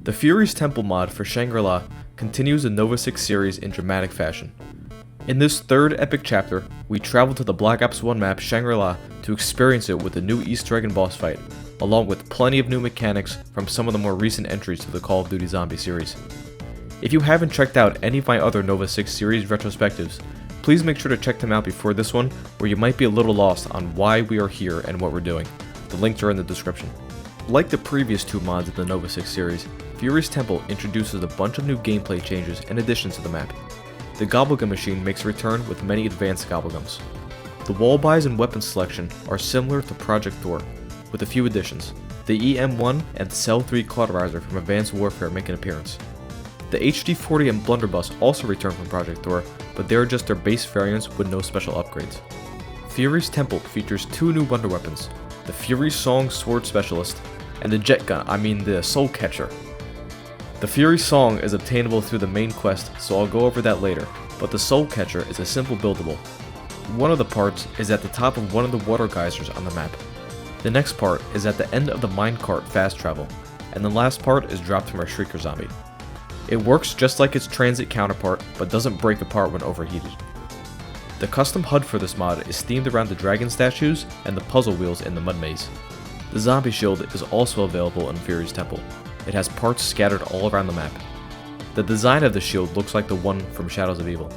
The Fury's Temple mod for Shangri continues the Nova 6 series in dramatic fashion. In this third epic chapter, we travel to the Black Ops 1 map Shangri to experience it with the new Easter egg and boss fight, along with plenty of new mechanics from some of the more recent entries to the Call of Duty Zombie series. If you haven't checked out any of my other Nova 6 series retrospectives, please make sure to check them out before this one, where you might be a little lost on why we are here and what we're doing. The links are in the description. Like the previous two mods in the Nova 6 series, Fury's Temple introduces a bunch of new gameplay changes and additions to the map. The Gobblegum machine makes a return with many advanced Gobblegums. The wall buys and weapon selection are similar to Project Thor, with a few additions. The EM1 and Cell 3 Cauterizer from Advanced Warfare make an appearance. The HD40 and Blunderbuss also return from Project Thor, but they are just their base variants with no special upgrades. Fury's Temple features two new wonder weapons, the Fury Song Sword Specialist, and the Jet Gun, the Soul Catcher. The Fury Song is obtainable through the main quest, so I'll go over that later, but the Soul Catcher is a simple buildable. One of the parts is at the top of one of the water geysers on the map. The next part is at the end of the minecart fast travel, and the last part is dropped from our Shrieker zombie. It works just like its transit counterpart, but doesn't break apart when overheated. The custom HUD for this mod is themed around the dragon statues and the puzzle wheels in the mud maze. The zombie shield is also available in Fury's Temple. It has parts scattered all around the map. The design of the shield looks like the one from Shadows of Evil.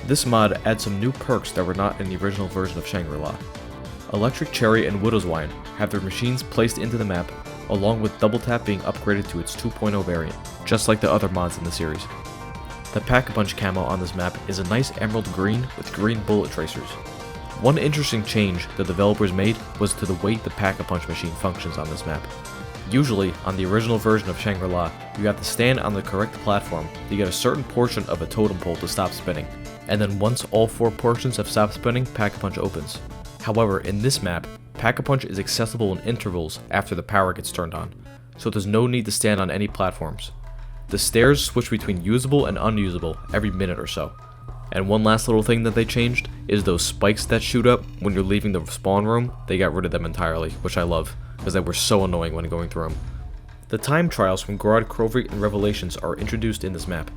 This mod adds some new perks that were not in the original version of Shangri-La. Electric Cherry and Widow's Wine have their machines placed into the map, along with Double Tap being upgraded to its 2.0 variant, just like the other mods in the series. The Pack-a-Punch camo on this map is a nice emerald green with green bullet tracers. One interesting change the developers made was to the way the Pack-a-Punch machine functions on this map. Usually, on the original version of Shangri-La, you have to stand on the correct platform to get a certain portion of a totem pole to stop spinning, and then once all 4 portions have stopped spinning, Pack-a-Punch opens. However, in this map, Pack-a-Punch is accessible in intervals after the power gets turned on, so there's no need to stand on any platforms. The stairs switch between usable and unusable every minute or so. And one last little thing that they changed is those spikes that shoot up when you're leaving the spawn room. They got rid of them entirely, which I love, because they were so annoying when going through them. The time trials from Gorod, Krovic, and Revelations are introduced in this map.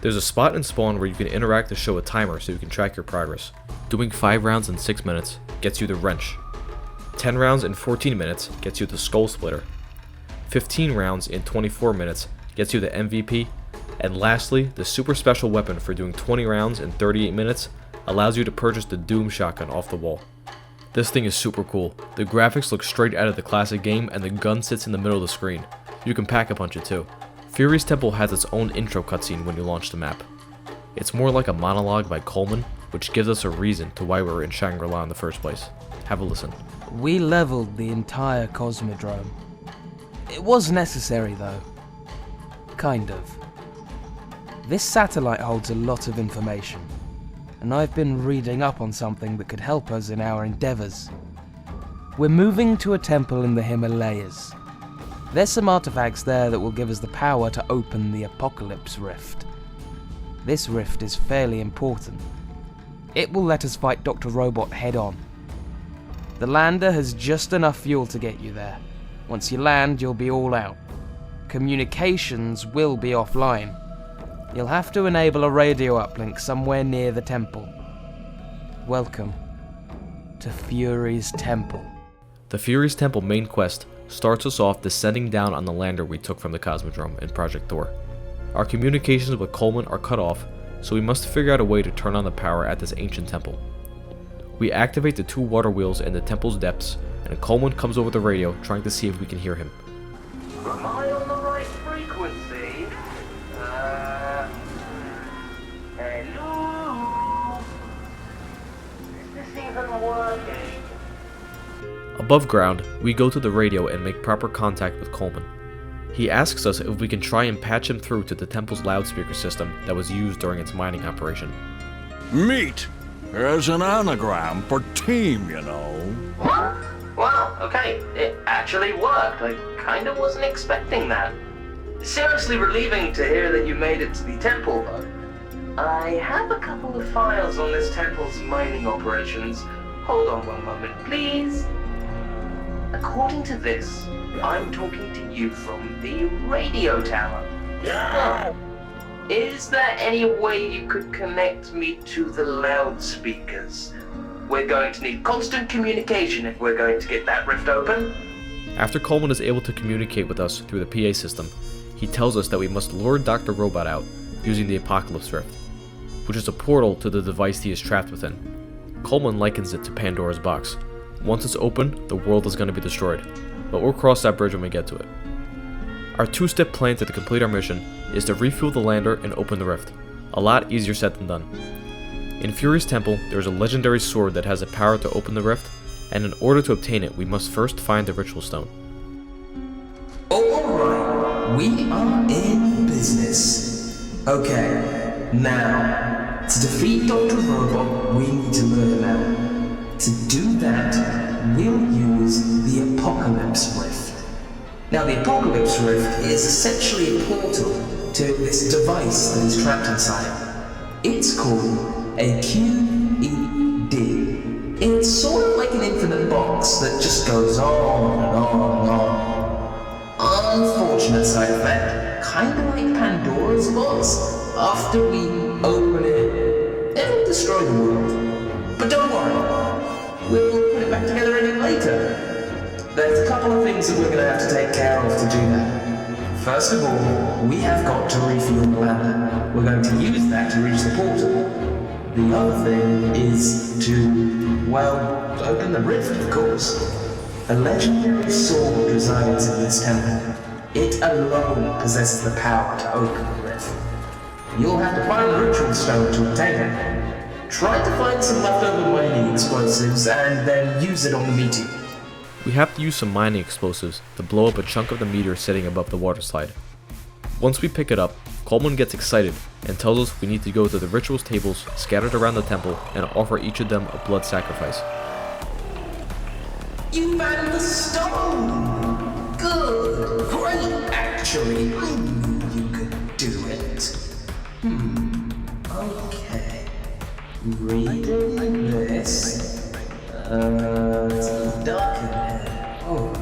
There's a spot in spawn where you can interact to show a timer so you can track your progress. Doing 5 rounds in 6 minutes gets you the Wrench. 10 rounds in 14 minutes gets you the Skull Splitter. 15 rounds in 24 minutes gets you the MVP. And lastly, the super special weapon for doing 20 rounds in 38 minutes allows you to purchase the Doom Shotgun off the wall. This thing is super cool. The graphics look straight out of the classic game and the gun sits in the middle of the screen. You can Pack-a-Punch it too. Fury's Temple has its own intro cutscene when you launch the map. It's more like a monologue by Coleman, which gives us a reason to why we're in Shangri-La in the first place. Have a listen. We leveled the entire Cosmodrome. It was necessary though. Kind of. This satellite holds a lot of information, and I've been reading up on something that could help us in our endeavors. We're moving to a temple in the Himalayas. There's some artifacts there that will give us the power to open the Apocalypse Rift. This rift is fairly important. It will let us fight Dr. Robot head-on. The lander has just enough fuel to get you there. Once you land, you'll be all out. Communications will be offline. You'll have to enable a radio uplink somewhere near the temple. Welcome to Fury's Temple. The Fury's Temple main quest starts us off descending down on the lander we took from the Cosmodrome in Project Thor. Our communications with Coleman are cut off, so we must figure out a way to turn on the power at this ancient temple. We activate the 2 water wheels in the temple's depths, and Coleman comes over the radio trying to see if we can hear him. Am I on the right frequency? Hello? Is this even working? Above ground, we go to the radio and make proper contact with Coleman. He asks us if we can try and patch him through to the temple's loudspeaker system that was used during its mining operation. Meet as an anagram for team, you know. What? Well, okay, it actually worked. I kind of wasn't expecting that. Seriously relieving to hear that you made it to the temple, though. I have a couple of files on this temple's mining operations. Hold on one moment, please. According to this, I'm talking to you from the radio tower. Oh. Is there any way you could connect me to the loudspeakers? We're going to need constant communication if we're going to get that rift open. After Coleman is able to communicate with us through the PA system, he tells us that we must lure Dr. Robot out using the Apocalypse Rift, which is a portal to the device he is trapped within. Coleman likens it to Pandora's box. Once it's open, the world is going to be destroyed, but we'll cross that bridge when we get to it. Our two-step plan to complete our mission is to refuel the lander and open the rift. A lot easier said than done. In Fury's temple, there is a legendary sword that has the power to open the rift, and in order to obtain it, we must first find the ritual stone. Alright, we are in business. Okay, now, to defeat Dr. Robot, we need to lure him out. To do that, we'll use the Apocalypse Rift. Now, the Apocalypse Rift is essentially a portal to this device that is trapped inside. It's called a QED. It's sort of like an infinite box that just goes on and on and on. Unfortunate side effect, kind of like Pandora's box. After we open it, it'll destroy the world. But don't worry, we'll put it back together again later. There's a couple of things that we're going to have to take care of to do that. First of all, we have got to refuel the lander. We're going to use that to reach the portal. The other thing is to, well, open the rift, of course. A legendary sword resides in this temple. It alone possesses the power to open the rift. You'll have to find the ritual stone to obtain it. Try to find some leftover mining explosives and then use it on the meteor. We have to use some mining explosives to blow up a chunk of the meteor sitting above the water slide. Once we pick it up, Coleman gets excited and tells us we need to go to the rituals tables scattered around the temple and offer each of them a blood sacrifice. You found the stone! Good! Great! Actually, I knew you could do it. Okay. Reading this. It's dark in there. Oh.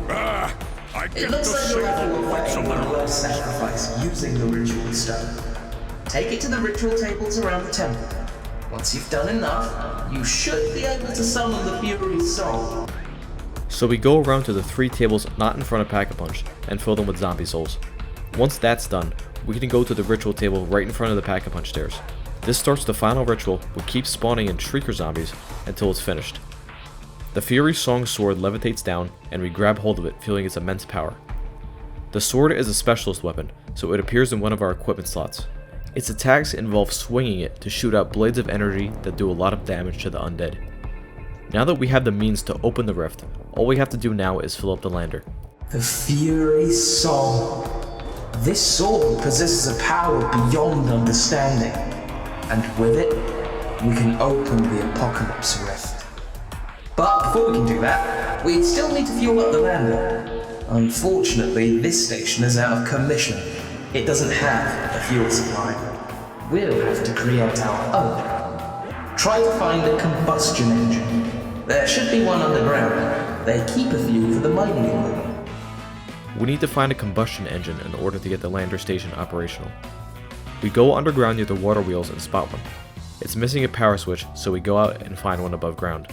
I It get looks the like you'll have to signal fight from a somewhere. blood sacrifice using the ritual stone. Take it to the ritual tables around the temple. Once you've done enough, you should be able to summon the Fury's soul. So we go around to the 3 tables not in front of Pack-a-Punch and fill them with zombie souls. Once that's done, we can go to the ritual table right in front of the Pack-a-Punch stairs. This starts the final ritual, which keeps spawning in Shrieker zombies until it's finished. The Fury Song sword levitates down, and we grab hold of it, feeling its immense power. The sword is a specialist weapon, so it appears in one of our equipment slots. Its attacks involve swinging it to shoot out blades of energy that do a lot of damage to the undead. Now that we have the means to open the rift, all we have to do now is fill up the lander. The Fury's soul. This sword possesses a power beyond understanding, and with it, we can open the Apocalypse Rift. But before we can do that, we still need to fuel up the lander. Unfortunately, this station is out of commission. It doesn't have a fuel supply. We'll have to create our own. Try to find a combustion engine. There should be one underground. They keep a few for the mining equipment. We need to find a combustion engine in order to get the lander station operational. We go underground near the water wheels and spot one. It's missing a power switch, so we go out and find one above ground.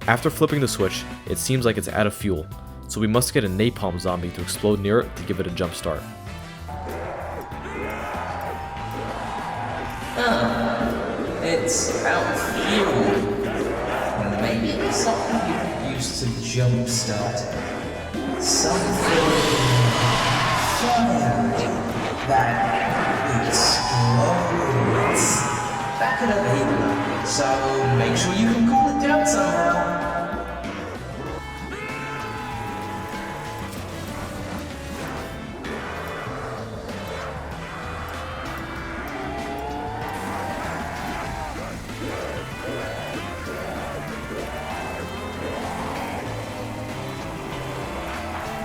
After flipping the switch, it seems like it's out of fuel, so we must get a napalm zombie to explode near it to give it a jump start. It's out of fuel. Maybe there's something you could use to jumpstart it. Something fiery that explodes. That could have been, so make sure you can cool it down somehow.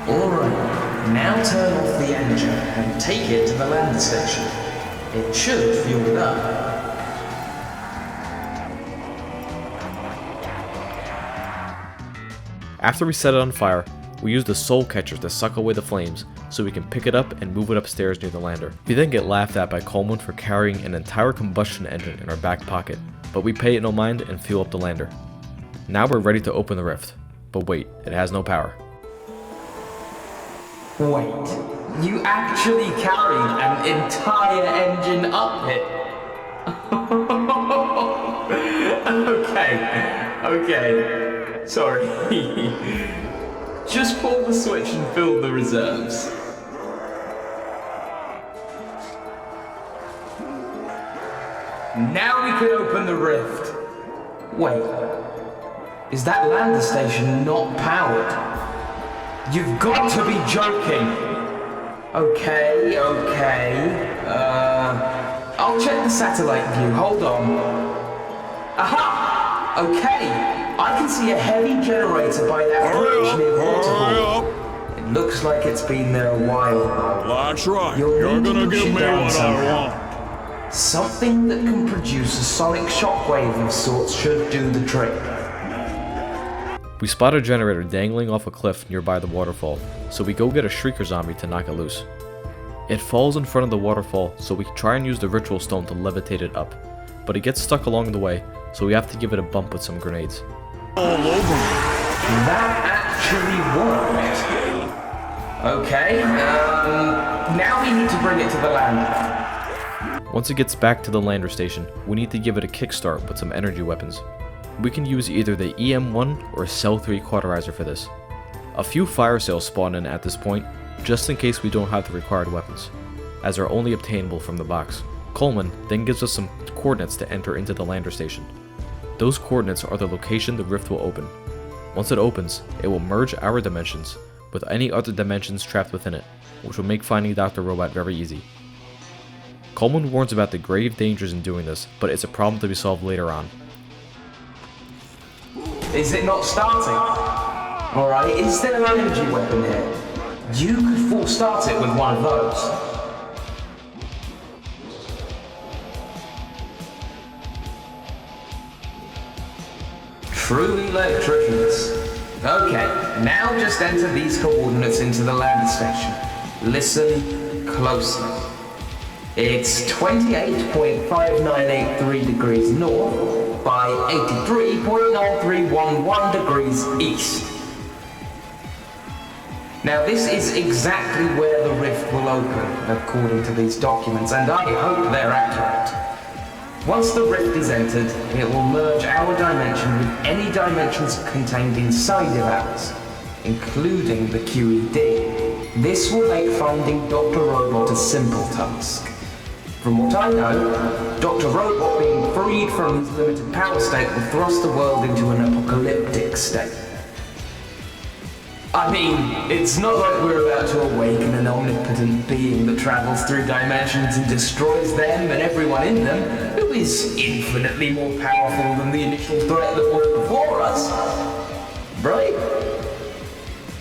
Alright, now turn off the engine and take it to the lander station. It should fuel it up. After we set it on fire, We use the soul catchers to suck away the flames so we can pick it up and move it upstairs near the lander. We then get laughed at by Coleman for carrying an entire combustion engine in our back pocket, but we pay it no mind and fuel up the lander. Now we're ready to open the rift, but wait, it has no power. Wait, you actually carried an entire engine up it? Okay, sorry. Just pull the switch and fill the reserves. Now we can open the rift. Wait, is that lander station not powered? You've got to be joking. Okay. I'll check the satellite view, hold on. Aha! Okay, I can see a heavy generator by that bridge near Waterfall. It looks like it's been there a while though. That's right. You're You're gonna push give it me down what somehow. I want. Something that can produce a sonic shockwave of sorts should do the trick. We spot a generator dangling off a cliff nearby the waterfall, so we go get a shrieker zombie to knock it loose. It falls in front of the waterfall, so we try and use the ritual stone to levitate it up, but it gets stuck along the way, so we have to give it a bump with some grenades. All over me. That actually worked. Okay, now we need to bring it to the lander. Once it gets back to the lander station, we need to give it a kickstart with some energy weapons. We can use either the EM1 or Cell 3 cauterizer for this. A few fire cells spawn in at this point, just in case we don't have the required weapons, as they're only obtainable from the box. Coleman then gives us some coordinates to enter into the lander station. Those coordinates are the location the rift will open. Once it opens, it will merge our dimensions with any other dimensions trapped within it, which will make finding Dr. Robot very easy. Coleman warns about the grave dangers in doing this, but it's a problem to be solved later on. Is it not starting? Alright, is there an energy weapon here? You could force start it with one of those. True electricians. Okay, now just enter these coordinates into the lander station. Listen closely. It's 28.5983 degrees north by 83.9311 degrees east. Now this is exactly where the rift will open, according to these documents, and I hope they're accurate. Once the rift is entered, it will merge our dimension with any dimensions contained inside of ours, including the QED. This will make finding Dr. Robot a simple task. From what I know, Dr. Robot being freed from his limited power state will thrust the world into an apocalyptic state. I mean, it's not like we're about to awaken an omnipotent being that travels through dimensions and destroys them and everyone in them, who is infinitely more powerful than the initial threat that was before us. Right?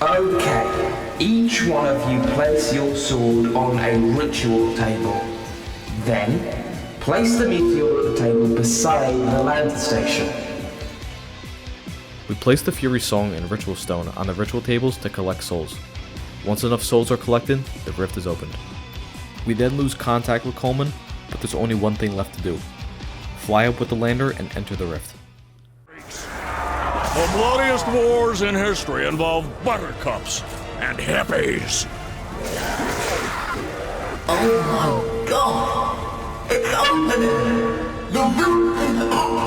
Okay, each one of you place your sword on a ritual table. Then, place the meteor at the table beside the lander station. We place the Fury Song and Ritual Stone on the ritual tables to collect souls. Once enough souls are collected, the rift is opened. We then lose contact with Coleman, but there's only one thing left to do. Fly up with the lander and enter the rift. The bloodiest wars in history involve buttercups and hippies. Oh my god! It's opening! The roof is opening!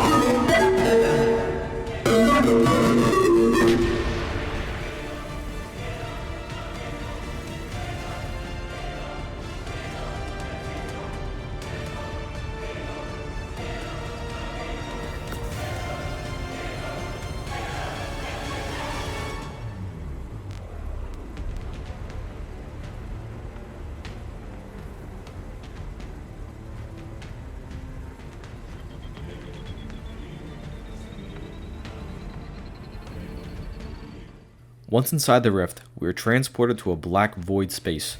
Once inside the rift, we are transported to a black void space.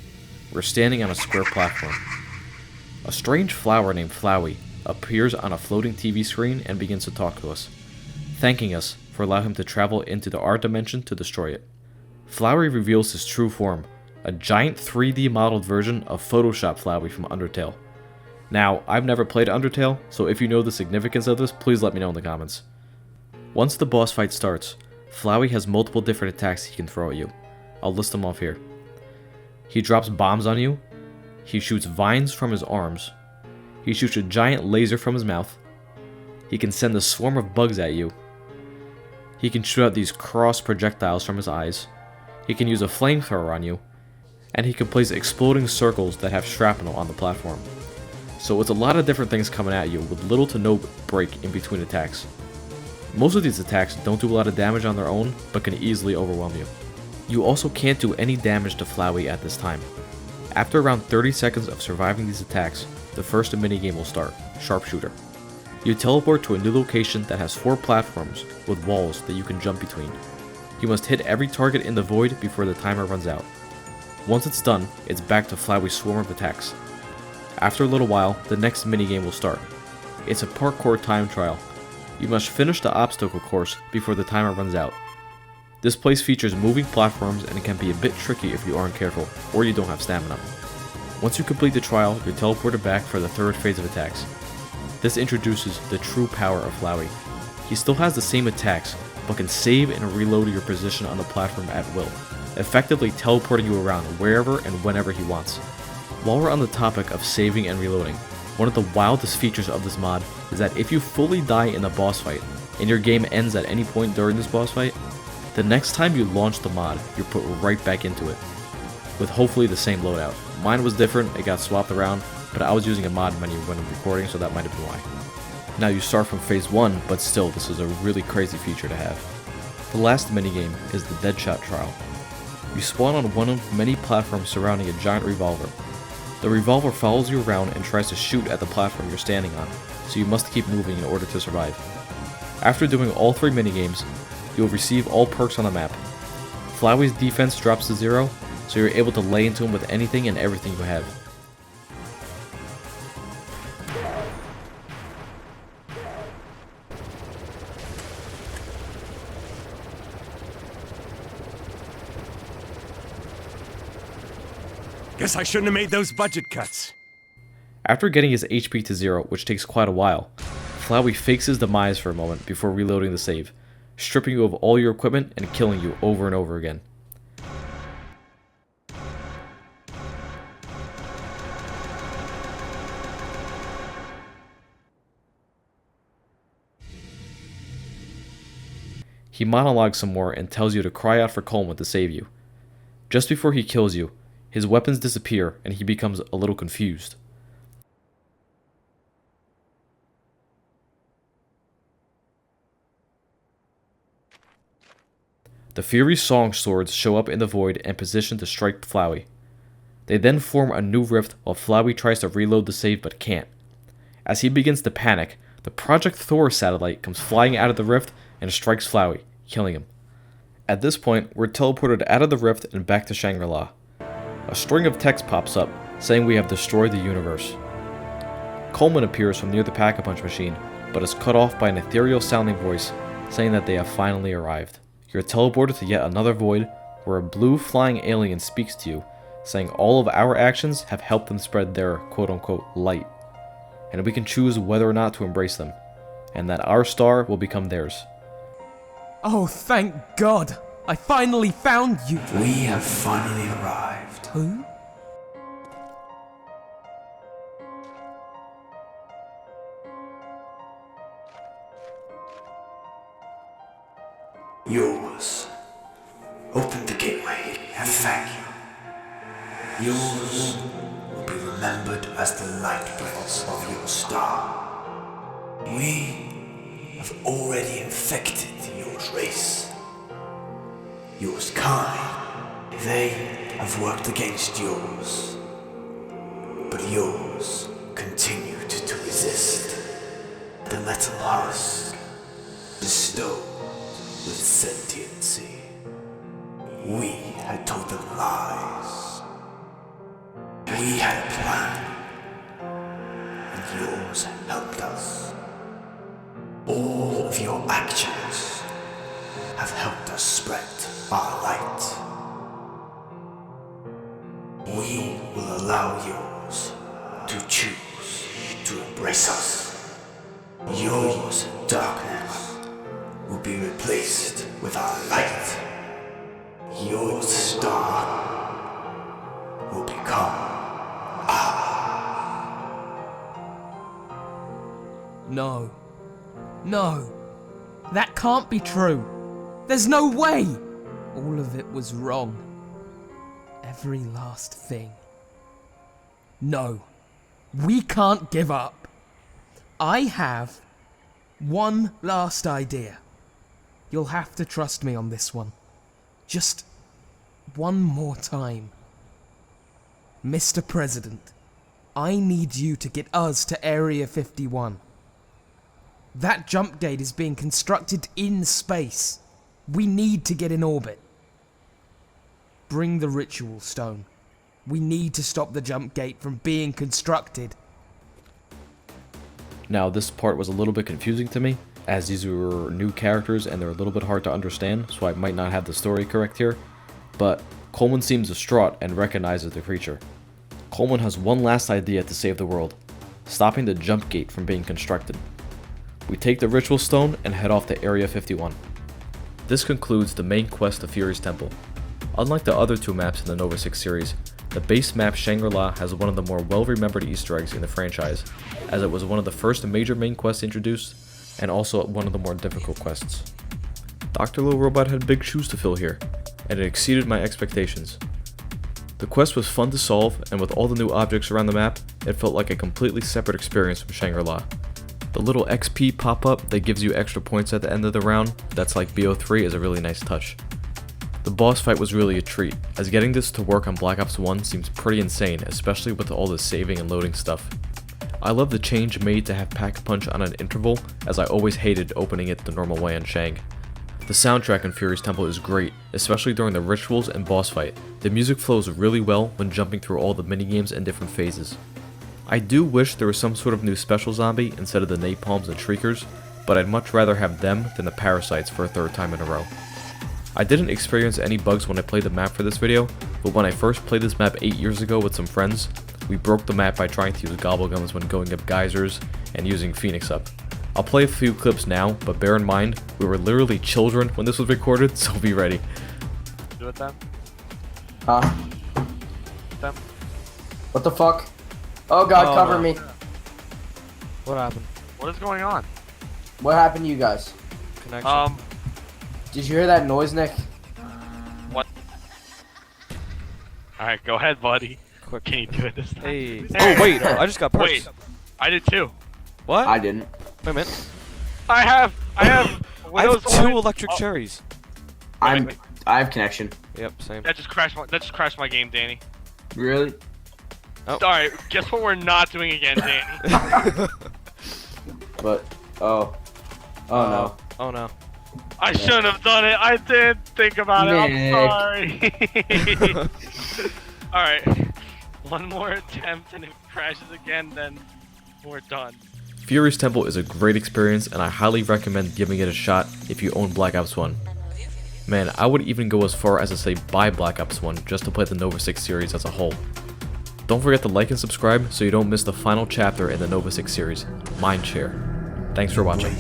We're standing on a square platform. A strange flower named Flowey appears on a floating TV screen and begins to talk to us, thanking us for allowing him to travel into our dimension to destroy it. Flowey reveals his true form, a giant 3D modeled version of Photoshop Flowey from Undertale. Now, I've never played Undertale, so if you know the significance of this, please let me know in the comments. Once the boss fight starts, Flowey has multiple different attacks he can throw at you. I'll list them off here. He drops bombs on you, he shoots vines from his arms, he shoots a giant laser from his mouth, he can send a swarm of bugs at you, he can shoot out these cross projectiles from his eyes, he can use a flamethrower on you, and he can place exploding circles that have shrapnel on the platform. So it's a lot of different things coming at you with little to no break in between attacks. Most of these attacks don't do a lot of damage on their own, but can easily overwhelm you. You also can't do any damage to Flowey at this time. After around 30 seconds of surviving these attacks, the first minigame will start, Sharpshooter. You teleport to a new location that has 4 platforms with walls that you can jump between. You must hit every target in the void before the timer runs out. Once it's done, it's back to Flowey's swarm of attacks. After a little while, the next minigame will start. It's a parkour time trial. You must finish the obstacle course before the timer runs out. This place features moving platforms and it can be a bit tricky if you aren't careful, or you don't have stamina. Once you complete the trial, you're teleported back for the third phase of attacks. This introduces the true power of Flowey. He still has the same attacks, but can save and reload your position on the platform at will, effectively teleporting you around wherever and whenever he wants. While we're on the topic of saving and reloading, one of the wildest features of this mod is that if you fully die in a boss fight, and your game ends at any point during this boss fight, the next time you launch the mod, you're put right back into it, with hopefully the same loadout. Mine was different, it got swapped around, but I was using a mod menu when recording, so that might have been why. Now you start from phase 1, but still this is a really crazy feature to have. The last minigame is the Deadshot Trial. You spawn on one of many platforms surrounding a giant revolver. The revolver follows you around and tries to shoot at the platform you're standing on, so you must keep moving in order to survive. After doing all 3 minigames, you'll receive all perks on the map. Flowey's defense drops to 0, so you're able to lay into him with anything and everything you have. Guess I shouldn't have made those budget cuts. After getting his HP to 0, which takes quite a while, Flowey fakes his demise for a moment before reloading the save, stripping you of all your equipment and killing you over and over again. He monologues some more and tells you to cry out for Coleman to save you. Just before he kills you, his weapons disappear and he becomes a little confused. The Fury Song swords show up in the void and position to strike Flowey. They then form a new rift while Flowey tries to reload the save but can't. As he begins to panic, the Project Thor satellite comes flying out of the rift and strikes Flowey, killing him. At this point, we're teleported out of the rift and back to Shangri-La. A string of text pops up saying we have destroyed the universe. Coleman appears from near the Pack-a-Punch machine, but is cut off by an ethereal sounding voice saying that they have finally arrived. You're teleported to yet another void where a blue flying alien speaks to you, saying all of our actions have helped them spread their quote-unquote light, and we can choose whether or not to embrace them, and that our star will become theirs. Oh, thank God! I finally found you! We have finally arrived. Who? Yours. Open the gateway and thank you. Yours will be remembered as the light prince of your star. We have already infected your race. Yours kind. They have worked against yours. But yours continued to resist. The metal husk bestowed with sentiency. We had told them lies. We had a plan, and yours helped us. All of your actions have helped us spread our light. We will allow you to choose to embrace us. Yours darkness will be replaced with our light. Your star will become No. No. That can't be true. There's no way! All of it was wrong. Every last thing. No. We can't give up. I have one last idea. You'll have to trust me on this one. Just one more time. Mr. President, I need you to get us to Area 51. That jump gate is being constructed in space. We need to get in orbit. Bring the ritual stone. We need to stop the jump gate from being constructed. Now, this part was a little bit confusing to me, as these were new characters and they're a little bit hard to understand, so I might not have the story correct here. But Coleman seems distraught and recognizes the creature. Coleman has one last idea to save the world, stopping the jump gate from being constructed. We take the ritual stone and head off to Area 51. This concludes the main quest of Fury's Temple. Unlike the other two maps in the Nova 6 series, the base map Shangri-La has one of the more well-remembered Easter eggs in the franchise, as it was one of the first major main quests introduced, and also one of the more difficult quests. Dr. Little Robot had big shoes to fill here, and it exceeded my expectations. The quest was fun to solve, and with all the new objects around the map, it felt like a completely separate experience from Shangri-La. The little XP pop-up that gives you extra points at the end of the round, that's like BO3, is a really nice touch. The boss fight was really a treat, as getting this to work on Black Ops 1 seems pretty insane, especially with all the saving and loading stuff. I love the change made to have Pack-a-Punch on an interval, as I always hated opening it the normal way on Shang. The soundtrack in Fury's Temple is great, especially during the rituals and boss fight. The music flows really well when jumping through all the minigames and different phases. I do wish there was some sort of new special zombie instead of the napalms and shriekers, but I'd much rather have them than the parasites for a third time in a row. I didn't experience any bugs when I played the map for this video, but when I first played this map 8 years ago with some friends, we broke the map by trying to use gobblegums when going up geysers and using Phoenix up. I'll play a few clips now, but bear in mind, we were literally children when this was recorded, so be ready. Do it then. Huh? Them. What the fuck? Oh god, Oh, cover no. me. What happened? What is going on? What happened to you guys? Connection. Did you hear that noise, Nick? What? Alright, go ahead, buddy. Quick. Can you do it this time? Hey. Oh, wait. I just got perks. Wait. I did too. What? I didn't. Wait a minute. I have. I have two electric cherries. I have connection. Yep, same. That just crashed my game, Danny. Really? Oh. Alright, guess what we're not doing again, Danny? But oh no. Oh no. I shouldn't have done it. I did think about it. Nick. I'm sorry. Alright. One more attempt, and if it crashes again, then we're done. Fury's Temple is a great experience, and I highly recommend giving it a shot if you own Black Ops 1. Man, I would even go as far as to say buy Black Ops 1 just to play the Nova 6 series as a whole. Don't forget to like and subscribe so you don't miss the final chapter in the Nova 6 series, Mindshare. Thanks for watching.